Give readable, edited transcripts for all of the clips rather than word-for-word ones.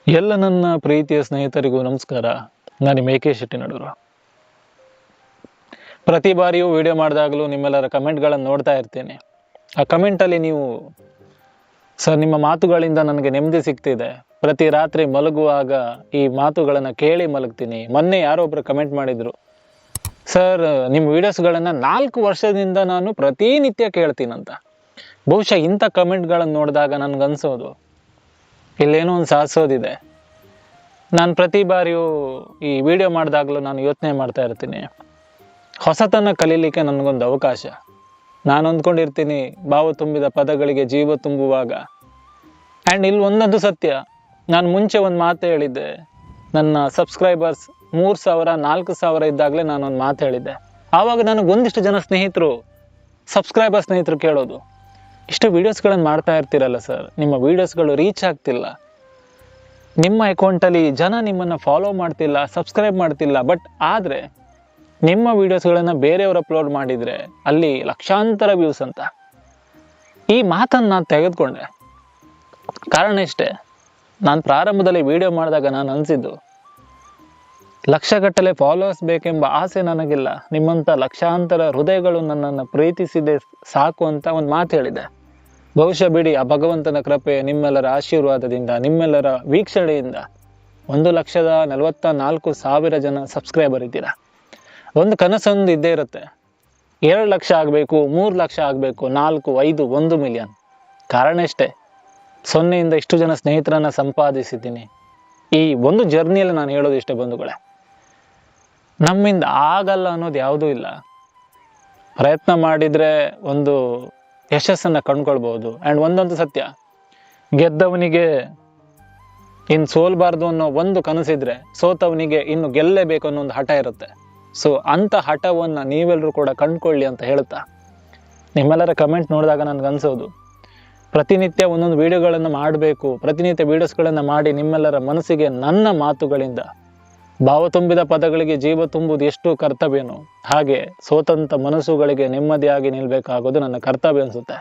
ಎಲ್ಲ ನನ್ನ ಪ್ರೀತಿಯ ಸ್ನೇಹಿತರಿಗೂ ನಮಸ್ಕಾರ. ನಾನು ಮೇಕೆ ಶೆಟ್ಟಿನಡೂರು. ಪ್ರತಿ ಬಾರಿಯೂ ವಿಡಿಯೋ ಮಾಡಿದಾಗಲೂ ನಿಮ್ಮೆಲ್ಲರ ಕಮೆಂಟ್ಗಳನ್ನು ನೋಡ್ತಾ ಇರ್ತೇನೆ. ಆ ಕಮೆಂಟಲ್ಲಿ ನೀವು ಸರ್ ನಿಮ್ಮ ಮಾತುಗಳಿಂದ ನನಗೆ ನೆಮ್ಮದಿ ಸಿಗ್ತಿದೆ, ಪ್ರತಿ ರಾತ್ರಿ ಮಲಗುವಾಗ ಈ ಮಾತುಗಳನ್ನು ಕೇಳಿ ಮಲಗ್ತೀನಿ. ಮೊನ್ನೆ ಯಾರೊಬ್ಬರು ಕಮೆಂಟ್ ಮಾಡಿದರು, ಸರ್ ನಿಮ್ಮ ವೀಡಿಯೋಸ್ಗಳನ್ನು 4 ವರ್ಷದಿಂದ ನಾನು ಪ್ರತಿನಿತ್ಯ ಕೇಳ್ತೀನಂತ. ಬಹುಶಃ ಇಂಥ ಕಮೆಂಟ್ಗಳನ್ನು ನೋಡಿದಾಗ ನನಗನ್ಸೋದು ಇಲ್ಲೇನೋ ಒಂದು ಸಾಧಿಸೋದಿದೆ. ನಾನು ಪ್ರತಿ ಬಾರಿಯೂ ಈ ವಿಡಿಯೋ ಮಾಡಿದಾಗಲೂ ನಾನು ಯೋಚನೆ ಮಾಡ್ತಾ ಇರ್ತೀನಿ, ಹೊಸತನ ಕಲೀಲಿಕ್ಕೆ ನನಗೊಂದು ಅವಕಾಶ. ನಾನು ಅಂದ್ಕೊಂಡಿರ್ತೀನಿ ಭಾವ ತುಂಬಿದ ಪದಗಳಿಗೆ ಜೀವ ತುಂಬುವಾಗ. ಆ್ಯಂಡ್ ಇಲ್ಲಿ ಒಂದೊಂದು ಸತ್ಯ. ನಾನು ಮುಂಚೆ ಒಂದು ಮಾತು ಹೇಳಿದ್ದೆ, ನನ್ನ ಸಬ್ಸ್ಕ್ರೈಬರ್ಸ್ 3000 4000 ಇದ್ದಾಗಲೇ ನಾನೊಂದು ಮಾತು ಹೇಳಿದ್ದೆ. ಆವಾಗ ನನಗೆ ಒಂದಿಷ್ಟು ಜನ ಸ್ನೇಹಿತರು ಕೇಳೋದು, ಇಷ್ಟು ವೀಡಿಯೋಸ್ಗಳನ್ನು ಮಾಡ್ತಾ ಇರ್ತೀರಲ್ಲ ಸರ್, ನಿಮ್ಮ ವೀಡಿಯೋಸ್ಗಳು ರೀಚ್ ಆಗ್ತಿಲ್ಲ, ನಿಮ್ಮ ಅಕೌಂಟಲ್ಲಿ ಜನ ನಿಮ್ಮನ್ನು ಫಾಲೋ ಮಾಡ್ತಿಲ್ಲ, ಸಬ್ಸ್ಕ್ರೈಬ್ ಮಾಡ್ತಿಲ್ಲ, ಬಟ್ ಆದರೆ ನಿಮ್ಮ ವೀಡಿಯೋಸ್ಗಳನ್ನು ಬೇರೆಯವರು ಅಪ್ಲೋಡ್ ಮಾಡಿದರೆ ಅಲ್ಲಿ ಲಕ್ಷಾಂತರ ವ್ಯೂಸ್ ಅಂತ. ಈ ಮಾತನ್ನು ನಾನು ತೆಗೆದುಕೊಂಡೆ. ಕಾರಣ ಇಷ್ಟೇ, ನಾನು ಪ್ರಾರಂಭದಲ್ಲಿ ವಿಡಿಯೋ ಮಾಡಿದಾಗ ನಾನು ಅನಿಸಿದ್ದು, ಲಕ್ಷಗಟ್ಟಲೆ ಫಾಲೋವರ್ಸ್ ಬೇಕೆಂಬ ಆಸೆ ನನಗಿಲ್ಲ, ನಿಮ್ಮಂಥ ಲಕ್ಷಾಂತರ ಹೃದಯಗಳು ನನ್ನನ್ನು ಪ್ರೀತಿಸಿದೆ ಸಾಕು ಅಂತ ಒಂದು ಮಾತು ಹೇಳಿದೆ. ಬಹುಶಃ ಬಿಡಿ, ಆ ಭಗವಂತನ ಕೃಪೆ, ನಿಮ್ಮೆಲ್ಲರ ಆಶೀರ್ವಾದದಿಂದ, ನಿಮ್ಮೆಲ್ಲರ ವೀಕ್ಷಣೆಯಿಂದ 1,44,000 ಜನ ಸಬ್ಸ್ಕ್ರೈಬರ್ ಇದ್ದೀರಾ. ಒಂದು ಕನಸೊಂದು ಇದ್ದೇ ಇರುತ್ತೆ, 2 ಲಕ್ಷ ಆಗಬೇಕು, 3 ಲಕ್ಷ ಆಗಬೇಕು, 4, 5, 1 ಮಿಲಿಯನ್. ಕಾರಣ ಇಷ್ಟೇ, 0ಇಂದ ಇಷ್ಟು ಜನ ಸ್ನೇಹಿತರನ್ನು ಸಂಪಾದಿಸಿದ್ದೀನಿ. ಈ ಒಂದು ಜರ್ನಿಯಲ್ಲಿ ನಾನು ಹೇಳೋದು ಇಷ್ಟೇ ಬಂಧುಗಳೇ, ನಮ್ಮಿಂದ ಆಗಲ್ಲ ಅನ್ನೋದು ಯಾವುದೂ ಇಲ್ಲ. ಪ್ರಯತ್ನ ಮಾಡಿದರೆ ಒಂದು ಯಶಸ್ಸನ್ನು ಕಂಡುಕೊಳ್ಬೋದು. ಆ್ಯಂಡ್ ಒಂದೊಂದು ಸತ್ಯ, ಗೆದ್ದವನಿಗೆ ಇನ್ನು ಸೋಲ್ಬಾರ್ದು ಅನ್ನೋ ಒಂದು ಕನಸಿದ್ರೆ, ಸೋತವನಿಗೆ ಇನ್ನು ಗೆಲ್ಲೇಬೇಕು ಅನ್ನೋ ಒಂದು ಹಠ ಇರುತ್ತೆ. ಸೊ ಅಂಥ ಹಠವನ್ನು ನೀವೆಲ್ಲರೂ ಕೂಡ ಕಂಡುಕೊಳ್ಳಿ ಅಂತ ಹೇಳ್ತಾ, ನಿಮ್ಮೆಲ್ಲರ ಕಮೆಂಟ್ ನೋಡಿದಾಗ ನನಗನ್ಸೋದು, ಪ್ರತಿನಿತ್ಯ ಒಂದೊಂದು ವೀಡಿಯೋಗಳನ್ನು ಮಾಡಬೇಕು, ಪ್ರತಿನಿತ್ಯ ವೀಡಿಯೋಸ್ಗಳನ್ನು ಮಾಡಿ ನಿಮ್ಮೆಲ್ಲರ ಮನಸ್ಸಿಗೆ ನನ್ನ ಮಾತುಗಳಿಂದ ಭಾವ ತುಂಬಿದ ಪದಗಳಿಗೆ ಜೀವ ತುಂಬುವುದು ಎಷ್ಟು ಕರ್ತವ್ಯನೋ, ಹಾಗೆ ಸೋತಂತ ಮನಸ್ಸುಗಳಿಗೆ ನೆಮ್ಮದಿಯಾಗಿ ನಿಲ್ಬೇಕಾಗೋದು ನನ್ನ ಕರ್ತವ್ಯ ಅನಿಸುತ್ತೆ.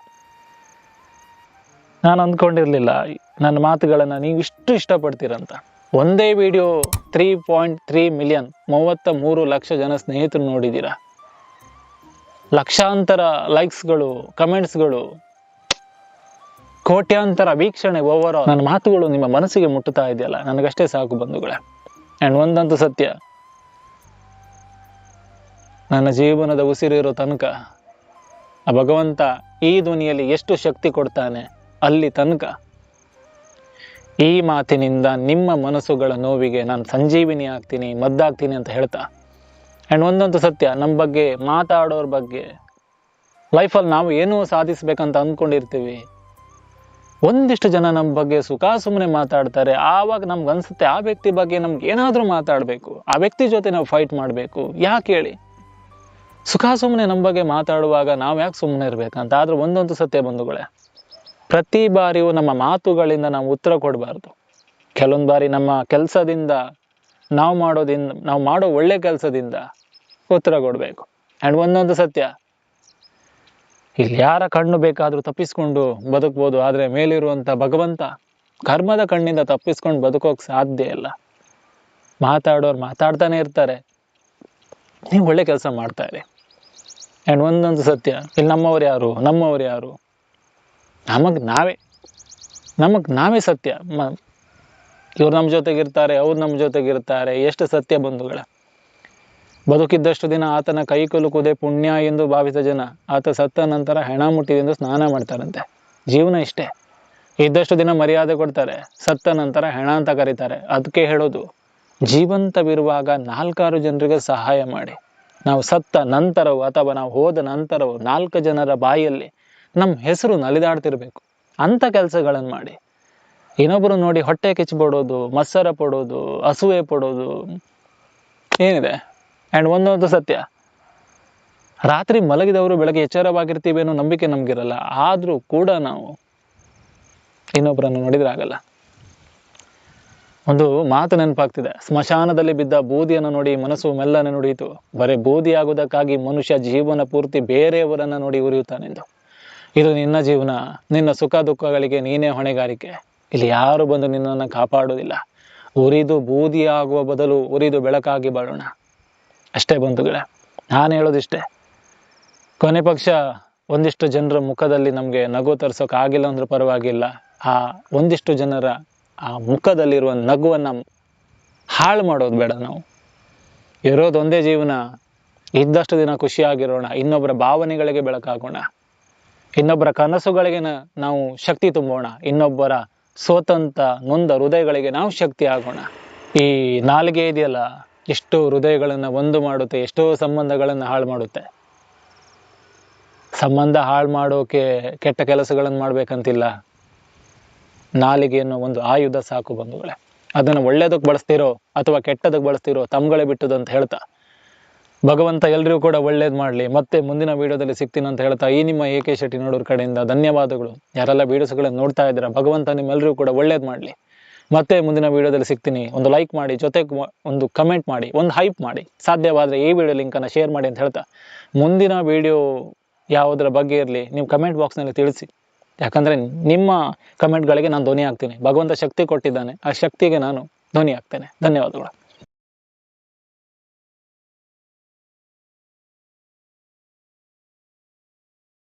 ನಾನು ಅಂದ್ಕೊಂಡಿರಲಿಲ್ಲ ನನ್ನ ಮಾತುಗಳನ್ನು ನೀವು ಇಷ್ಟು ಇಷ್ಟಪಡ್ತೀರಂತ. ಒಂದೇ ವಿಡಿಯೋ 3.3 ಮಿಲಿಯನ್, 33 ಲಕ್ಷ ಜನ ಸ್ನೇಹಿತರು ನೋಡಿದ್ದೀರಾ, ಲಕ್ಷಾಂತರ ಲೈಕ್ಸ್ಗಳು, ಕಮೆಂಟ್ಸ್ಗಳು, ಕೋಟ್ಯಾಂತರ ವೀಕ್ಷಣೆ. ಓವರ್ ನನ್ನ ಮಾತುಗಳು ನಿಮ್ಮ ಮನಸ್ಸಿಗೆ ಮುಟ್ಟುತ್ತಾ ಇದೆಯಲ್ಲ, ನನಗಷ್ಟೇ ಸಾಕು ಬಂಧುಗಳೇ. ಆ್ಯಂಡ್ ಒಂದಂತೂ ಸತ್ಯ, ನನ್ನ ಜೀವನದ ಉಸಿರಿರೋ ತನಕ ಆ ಭಗವಂತ ಈ ಧ್ವನಿಯಲ್ಲಿ ಎಷ್ಟು ಶಕ್ತಿ ಕೊಡ್ತಾನೆ, ಅಲ್ಲಿ ತನಕ ಈ ಮಾತಿನಿಂದ ನಿಮ್ಮ ಮನಸ್ಸುಗಳ ನೋವಿಗೆ ನಾನು ಸಂಜೀವಿನಿ ಆಗ್ತೀನಿ, ಮದ್ದಾಗ್ತೀನಿ ಅಂತ ಹೇಳ್ತಾ. ಆ್ಯಂಡ್ ಒಂದಂತೂ ಸತ್ಯ, ನಮ್ಮ ಬಗ್ಗೆ ಮಾತಾಡೋರ ಬಗ್ಗೆ, ಲೈಫಲ್ಲಿ ನಾವು ಏನೋ ಸಾಧಿಸ್ಬೇಕಂತ ಅಂದ್ಕೊಂಡಿರ್ತೀವಿ, ಒಂದಿಷ್ಟು ಜನ ನಮ್ಮ ಬಗ್ಗೆ ಸುಖ ಸುಮ್ಮನೆ ಮಾತಾಡ್ತಾರೆ. ಆವಾಗ ನಮ್ಗೆ ಅನ್ಸುತ್ತೆ ಆ ವ್ಯಕ್ತಿ ಬಗ್ಗೆ ನಮ್ಗೆ ಏನಾದರೂ ಮಾತಾಡಬೇಕು, ಆ ವ್ಯಕ್ತಿ ಜೊತೆ ನಾವು ಫೈಟ್ ಮಾಡಬೇಕು. ಯಾಕೆ ಹೇಳಿ, ಸುಖ ಸುಮ್ಮನೆ ನಮ್ಮ ಬಗ್ಗೆ ಮಾತಾಡುವಾಗ ನಾವು ಯಾಕೆ ಸುಮ್ಮನೆ ಇರಬೇಕಂತ. ಆದ್ರೆ ಒಂದೊಂದು ಸತ್ಯ ಬಂಧುಗಳೇ, ಪ್ರತಿ ಬಾರಿಯೂ ನಮ್ಮ ಮಾತುಗಳಿಂದ ನಾವು ಉತ್ತರ ಕೊಡಬಾರ್ದು. ಕೆಲವೊಂದು ಬಾರಿ ನಮ್ಮ ಕೆಲಸದಿಂದ, ನಾವು ಮಾಡೋ ಒಳ್ಳೆ ಕೆಲಸದಿಂದ ಉತ್ತರ ಕೊಡಬೇಕು. ಆ್ಯಂಡ್ ಒಂದೊಂದು ಸತ್ಯ, ಇಲ್ಲಿ ಯಾರ ಕಣ್ಣು ಬೇಕಾದರೂ ತಪ್ಪಿಸ್ಕೊಂಡು ಬದುಕ್ಬೋದು, ಆದರೆ ಮೇಲಿರುವಂಥ ಭಗವಂತ ಕರ್ಮದ ಕಣ್ಣಿಂದ ತಪ್ಪಿಸ್ಕೊಂಡು ಬದುಕೋಕೆ ಸಾಧ್ಯ ಇಲ್ಲ. ಮಾತಾಡೋರು ಮಾತಾಡ್ತಾನೆ ಇರ್ತಾರೆ, ನೀವು ಒಳ್ಳೆ ಕೆಲಸ ಮಾಡ್ತಾ ಇರಿ. ಆ್ಯಂಡ್ ಒಂದೊಂದು ಸತ್ಯ, ಇಲ್ಲಿ ನಮ್ಮವ್ರು ಯಾರು, ನಮಗೆ ನಾವೇ ಸತ್ಯ. ಇವ್ರು ನಮ್ಮ ಜೊತೆಗಿರ್ತಾರೆ, ಅವ್ರು ನಮ್ಮ ಜೊತೆಗಿರ್ತಾರೆ, ಎಷ್ಟು ಸತ್ಯ ಬಂಧುಗಳ. ಬದುಕಿದ್ದಷ್ಟು ದಿನ ಆತನ ಕೈ ಕುಲುಕುವುದೇ ಪುಣ್ಯ ಎಂದು ಭಾವಿಸಿದ ಜನ, ಆತ ಸತ್ತ ನಂತರ ಹೆಣ ಮುಟ್ಟಿದೆಂದು ಸ್ನಾನ ಮಾಡ್ತಾರಂತೆ. ಜೀವನ ಇಷ್ಟೇ, ಇದ್ದಷ್ಟು ದಿನ ಮರ್ಯಾದೆ ಕೊಡ್ತಾರೆ, ಸತ್ತ ನಂತರ ಹೆಣ ಅಂತ ಕರೀತಾರೆ. ಅದಕ್ಕೆ ಹೇಳೋದು, ಜೀವಂತವಿರುವಾಗ 4 ಜನರಿಗೆ ಸಹಾಯ ಮಾಡಿ, ನಾವು ಸತ್ತ ನಂತರವೋ ಅಥವಾ ನಾವು ಹೋದ ನಂತರವೋ 4 ಜನರ ಬಾಯಲ್ಲಿ ನಮ್ಮ ಹೆಸರು ನಲಿದಾಡ್ತಿರ್ಬೇಕು. ಅಂಥ ಕೆಲಸಗಳನ್ನು ಮಾಡಿ. ಇನ್ನೊಬ್ಬರು ನೋಡಿ ಹೊಟ್ಟೆ ಕಿಚ್ಚಿಬಿಡೋದು, ಮತ್ಸರ ಪಡೋದು, ಅಸೂಯೆ ಪಡೋದು ಏನಿದೆ. ಆ್ಯಂಡ್ ಒಂದೊಂದು ಸತ್ಯ, ರಾತ್ರಿ ಮಲಗಿದವರು ಬೆಳಗ್ಗೆ ಎಚ್ಚರವಾಗಿರ್ತೀವಿ ಅನ್ನೋ ನಂಬಿಕೆ ನಮಗಿರಲ್ಲ, ಆದರೂ ಕೂಡ ನಾವು ಇನ್ನೊಬ್ಬರನ್ನು ನೋಡಿದ್ರೆ ಆಗಲ್ಲ. ಒಂದು ಮಾತು ನೆನಪಾಗ್ತಿದೆ, ಸ್ಮಶಾನದಲ್ಲಿ ಬಿದ್ದ ಬೂದಿಯನ್ನು ನೋಡಿ ಮನಸ್ಸು ಮೆಲ್ಲನೆ ನುಡಿಯಿತು, ಬರೀ ಬೂದಿಯಾಗುವುದಕ್ಕಾಗಿ ಮನುಷ್ಯ ಜೀವನ ಪೂರ್ತಿ ಬೇರೆಯವರನ್ನು ನೋಡಿ ಉರಿಯುತ್ತಾನೆಂದು. ಇದು ನಿನ್ನ ಜೀವನ, ನಿನ್ನ ಸುಖ ದುಃಖಗಳಿಗೆ ನೀನೇ ಹೊಣೆಗಾರಿಕೆ. ಇಲ್ಲಿ ಯಾರು ಬಂದು ನಿನ್ನನ್ನು ಕಾಪಾಡೋದಿಲ್ಲ. ಉರಿದು ಬೂದಿಯಾಗುವ ಬದಲು ಉರಿದು ಬೆಳಕಾಗಿ ಬಾಳೋಣ. ಅಷ್ಟೇ ಬಂಧುಗಳೇ, ನಾನು ಹೇಳೋದಿಷ್ಟೇ. ಕೊನೆ ಪಕ್ಷ ಒಂದಿಷ್ಟು ಜನರ ಮುಖದಲ್ಲಿ ನಮಗೆ ನಗು ತರಿಸೋಕೆ ಆಗಿಲ್ಲ ಅಂದ್ರೆ ಪರವಾಗಿಲ್ಲ, ಆ ಒಂದಿಷ್ಟು ಜನರ ಆ ಮುಖದಲ್ಲಿರುವ ನಗುವನ್ನು ಹಾಳು ಮಾಡೋದು ಬೇಡ. ನಾವು ಇರೋದು ಒಂದೇ ಜೀವನ, ಇದ್ದಷ್ಟು ದಿನ ಖುಷಿಯಾಗಿರೋಣ, ಇನ್ನೊಬ್ಬರ ಭಾವನೆಗಳಿಗೆ ಬೆಳಕಾಗೋಣ, ಇನ್ನೊಬ್ಬರ ಕನಸುಗಳಿಗೆ ನಾವು ಶಕ್ತಿ ತುಂಬೋಣ, ಇನ್ನೊಬ್ಬರ ಸೋತಂತ ನೊಂದ ಹೃದಯಗಳಿಗೆ ನಾವು ಶಕ್ತಿ ಆಗೋಣ. ಈ ನಾಲಿಗೆ ಇದೆಯಲ್ಲ, ಎಷ್ಟೋ ಹೃದಯಗಳನ್ನು ಒಂದು ಮಾಡುತ್ತೆ, ಎಷ್ಟೋ ಸಂಬಂಧಗಳನ್ನು ಹಾಳು ಮಾಡುತ್ತೆ. ಸಂಬಂಧ ಹಾಳು ಮಾಡೋಕೆ ಕೆಟ್ಟ ಕೆಲಸಗಳನ್ನು ಮಾಡ್ಬೇಕಂತಿಲ್ಲ. ನಾಲಿಗೆಯನ್ನು ಒಂದು ಆಯುಧ ಸಾಕು ಬಂಧುಗಳೇ. ಅದನ್ನು ಒಳ್ಳೇದಕ್ಕೆ ಬಳಸ್ತಿರೋ ಅಥವಾ ಕೆಟ್ಟದಕ್ಕೆ ಬಳಸ್ತಿರೋ ತಮ್ಗಳೇ ಬಿಟ್ಟದು ಅಂತ ಹೇಳ್ತಾ, ಭಗವಂತ ಎಲ್ರಿಗೂ ಕೂಡ ಒಳ್ಳೇದು ಮಾಡಲಿ. ಮತ್ತೆ ಮುಂದಿನ ವಿಡಿಯೋದಲ್ಲಿ ಸಿಗ್ತೀನಿ ಅಂತ ಹೇಳ್ತಾ, ಈ ನಿಮ್ಮ AK ಶೆಟ್ಟಿ ನೋಡೋರ್ ಕಡೆಯಿಂದ ಧನ್ಯವಾದಗಳು. ಯಾರೆಲ್ಲ ವಿಡಿಯೋಸ್ಗಳನ್ನು ನೋಡ್ತಾ ಇದ್ದೀರಾ, ಭಗವಂತ ನಿಮ್ಮೆಲ್ಲರಿಗೂ ಕೂಡ ಒಳ್ಳೇದು ಮಾಡಲಿ. ಮತ್ತೆ ಮುಂದಿನ ವಿಡಿಯೋದಲ್ಲಿ ಸಿಗ್ತೀನಿ. ಒಂದು ಲೈಕ್ ಮಾಡಿ, ಜೊತೆಗೆ ಒಂದು ಕಮೆಂಟ್ ಮಾಡಿ, ಒಂದು ಹೈಪ್ ಮಾಡಿ, ಸಾಧ್ಯವಾದರೆ ಈ ವಿಡಿಯೋ ಲಿಂಕನ್ನು ಶೇರ್ ಮಾಡಿ ಅಂತ ಹೇಳ್ತಾ, ಮುಂದಿನ ವಿಡಿಯೋ ಯಾವುದರ ಬಗ್ಗೆ ಇರಲಿ ನೀವು ಕಮೆಂಟ್ ಬಾಕ್ಸ್ನಲ್ಲಿ ತಿಳಿಸಿ. ಯಾಕಂದರೆ ನಿಮ್ಮ ಕಮೆಂಟ್ಗಳಿಗೆ ನಾನು ಧ್ವನಿ ಆಗ್ತೀನಿ. ಭಗವಂತ ಶಕ್ತಿ ಕೊಟ್ಟಿದ್ದಾನೆ, ಆ ಶಕ್ತಿಗೆ ನಾನು ಧ್ವನಿ ಆಗ್ತೇನೆ. ಧನ್ಯವಾದಗಳು.